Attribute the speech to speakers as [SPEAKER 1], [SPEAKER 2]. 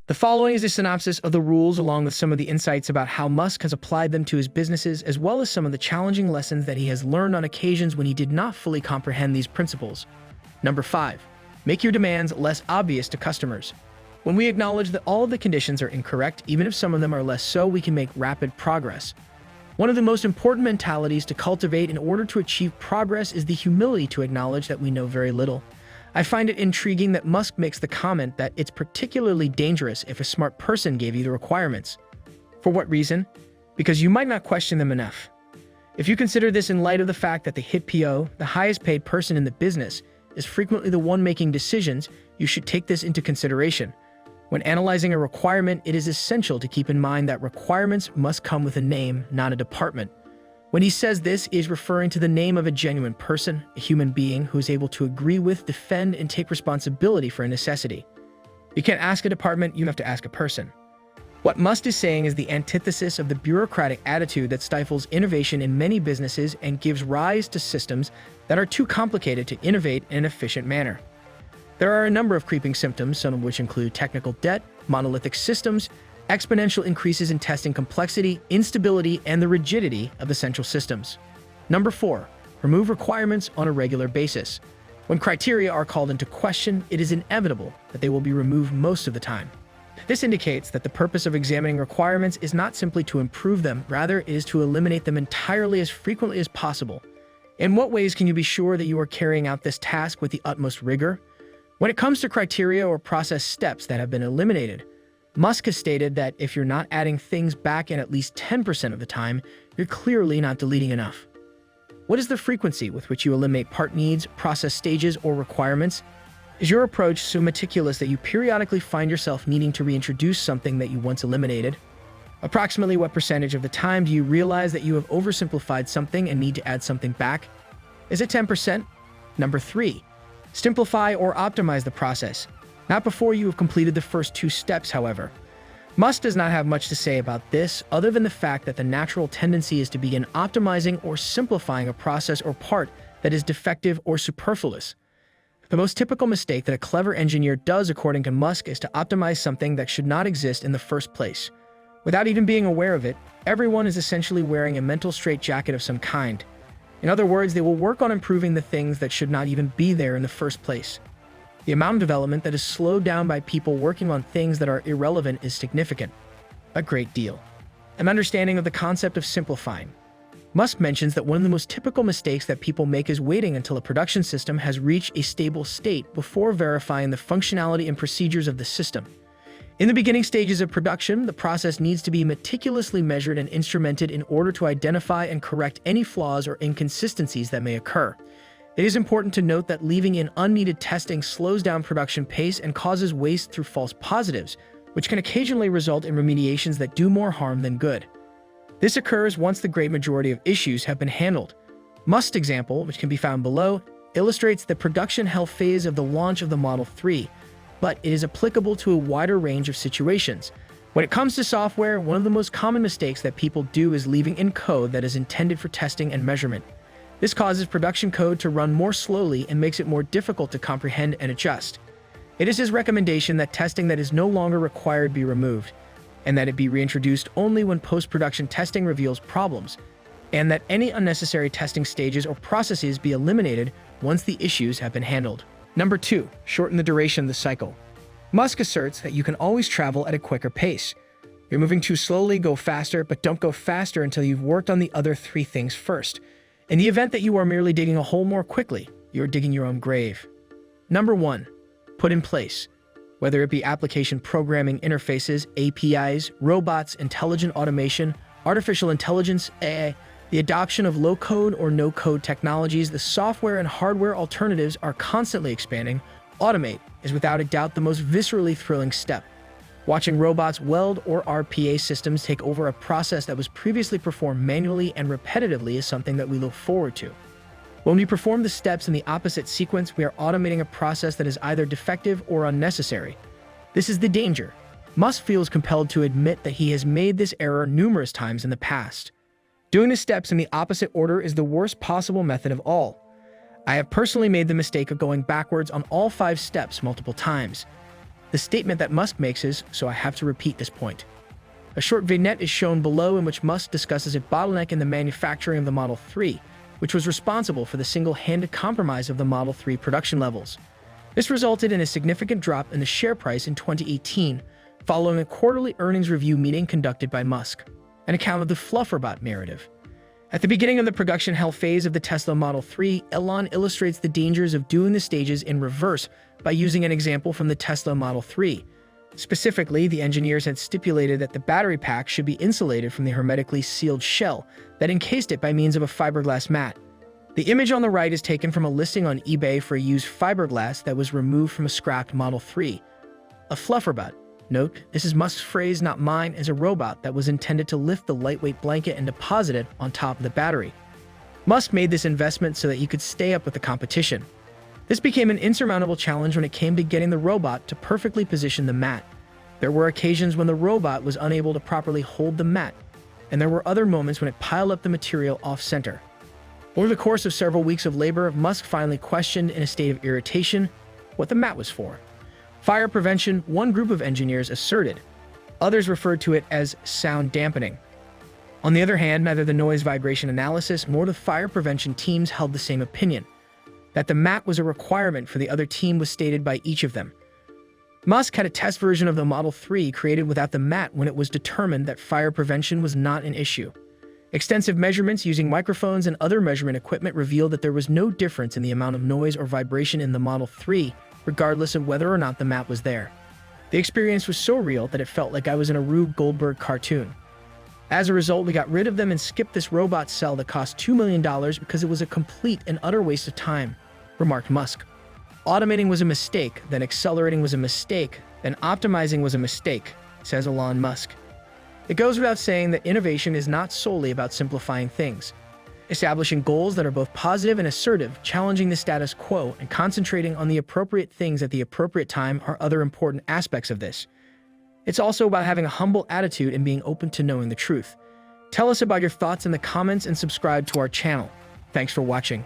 [SPEAKER 1] The following is a synopsis of the rules along with some of the insights about how Musk has applied them to his businesses, as well as some of the challenging lessons that he has learned on occasions when he did not fully comprehend these principles. Number 5. Make your demands less obvious to customers. When we acknowledge that all of the conditions are incorrect, even if some of them are less so, we can make rapid progress. One of the most important mentalities to cultivate in order to achieve progress is the humility to acknowledge that we know very little. I find it intriguing that Musk makes the comment that it's particularly dangerous if a smart person gave you the requirements. For what reason? Because you might not question them enough. If you consider this in light of the fact that the hit PO, the highest paid person in the business, is frequently the one making decisions, you should take this into consideration. When analyzing a requirement, it is essential to keep in mind that requirements must come with a name, not a department. When he says this, he is referring to the name of a genuine person, a human being who is able to agree with, defend, and take responsibility for a necessity. You can't ask a department, you have to ask a person. What Musk is saying is the antithesis of the bureaucratic attitude that stifles innovation in many businesses and gives rise to systems that are too complicated to innovate in an efficient manner. There are a number of creeping symptoms, some of which include technical debt, monolithic systems, exponential increases in testing complexity, instability, and the rigidity of essential systems. Number 4. Remove requirements on a regular basis. When criteria are called into question, it is inevitable that they will be removed most of the time. This indicates that the purpose of examining requirements is not simply to improve them, rather it is to eliminate them entirely as frequently as possible. In what ways can you be sure that you are carrying out this task with the utmost rigor? When it comes to criteria or process steps that have been eliminated, Musk has stated that if you're not adding things back in at least 10% of the time, you're clearly not deleting enough. What is the frequency with which you eliminate part needs, process stages, or requirements? Is your approach so meticulous that you periodically find yourself needing to reintroduce something that you once eliminated? Approximately what percentage of the time do you realize that you have oversimplified something and need to add something back? Is it 10%? Number 3. Simplify or optimize the process. Not before you have completed the first 2 steps, however. Musk does not have much to say about this, other than the fact that the natural tendency is to begin optimizing or simplifying a process or part that is defective or superfluous. The most typical mistake that a clever engineer does, according to Musk, is to optimize something that should not exist in the first place. Without even being aware of it, everyone is essentially wearing a mental straitjacket of some kind. In other words, they will work on improving the things that should not even be there in the first place. The amount of development that is slowed down by people working on things that are irrelevant is significant. A great deal. An understanding of the concept of simplifying. Musk mentions that one of the most typical mistakes that people make is waiting until a production system has reached a stable state before verifying the functionality and procedures of the system. In the beginning stages of production, the process needs to be meticulously measured and instrumented in order to identify and correct any flaws or inconsistencies that may occur. It is important to note that leaving in unneeded testing slows down production pace and causes waste through false positives, which can occasionally result in remediations that do more harm than good. This occurs once the great majority of issues have been handled. Musk's example, which can be found below, illustrates the production hell phase of the launch of the Model 3, but it is applicable to a wider range of situations. When it comes to software, one of the most common mistakes that people do is leaving in code that is intended for testing and measurement. This causes production code to run more slowly and makes it more difficult to comprehend and adjust. It is his recommendation that testing that is no longer required be removed, and that it be reintroduced only when post-production testing reveals problems, and that any unnecessary testing stages or processes be eliminated once the issues have been handled. Number 2. Shorten the duration of the cycle. Musk asserts that you can always travel at a quicker pace. You're moving too slowly, go faster, but don't go faster until you've worked on the other 3 things first. In the event that you are merely digging a hole more quickly, you're digging your own grave. Number 1. Put in place. Whether it be application programming interfaces, APIs, robots, intelligent automation, artificial intelligence, AI, the adoption of low-code or no-code technologies, the software and hardware alternatives are constantly expanding. Automate is without a doubt the most viscerally thrilling step. Watching robots weld or RPA systems take over a process that was previously performed manually and repetitively is something that we look forward to. When we perform the steps in the opposite sequence, we are automating a process that is either defective or unnecessary. This is the danger. Musk feels compelled to admit that he has made this error numerous times in the past. Doing the steps in the opposite order is the worst possible method of all. I have personally made the mistake of going backwards on all 5 steps multiple times. The statement that Musk makes is, so I have to repeat this point. A short vignette is shown below in which Musk discusses a bottleneck in the manufacturing of the Model 3, which was responsible for the single-handed compromise of the Model 3 production levels. This resulted in a significant drop in the share price in 2018, following a quarterly earnings review meeting conducted by Musk, an account of the flufferbot narrative. At the beginning of the production hell phase of the Tesla Model 3, Elon illustrates the dangers of doing the stages in reverse by using an example from the Tesla Model 3. Specifically, the engineers had stipulated that the battery pack should be insulated from the hermetically sealed shell that encased it by means of a fiberglass mat. The image on the right is taken from a listing on eBay for a used fiberglass that was removed from a scrapped Model 3. A flufferbot. Note, this is Musk's phrase, not mine, as a robot that was intended to lift the lightweight blanket and deposit it on top of the battery. Musk made this investment so that he could stay up with the competition. This became an insurmountable challenge when it came to getting the robot to perfectly position the mat. There were occasions when the robot was unable to properly hold the mat, and there were other moments when it piled up the material off-center. Over the course of several weeks of labor, Musk finally questioned, in a state of irritation, what the mat was for. Fire prevention, one group of engineers asserted. Others referred to it as sound dampening. On the other hand, neither the noise vibration analysis nor the fire prevention teams held the same opinion. That the mat was a requirement for the other team was stated by each of them. Musk had a test version of the Model 3 created without the mat when it was determined that fire prevention was not an issue. Extensive measurements using microphones and other measurement equipment revealed that there was no difference in the amount of noise or vibration in the Model 3, regardless of whether or not the mat was there. The experience was so real that it felt like I was in a Rube Goldberg cartoon. As a result, we got rid of them and skipped this robot cell that cost $2 million because it was a complete and utter waste of time, remarked Musk. Automating was a mistake, then accelerating was a mistake, then optimizing was a mistake, says Elon Musk. It goes without saying that innovation is not solely about simplifying things. Establishing goals that are both positive and assertive, challenging the status quo, and concentrating on the appropriate things at the appropriate time are other important aspects of this. It's also about having a humble attitude and being open to knowing the truth. Tell us about your thoughts in the comments and subscribe to our channel. Thanks for watching.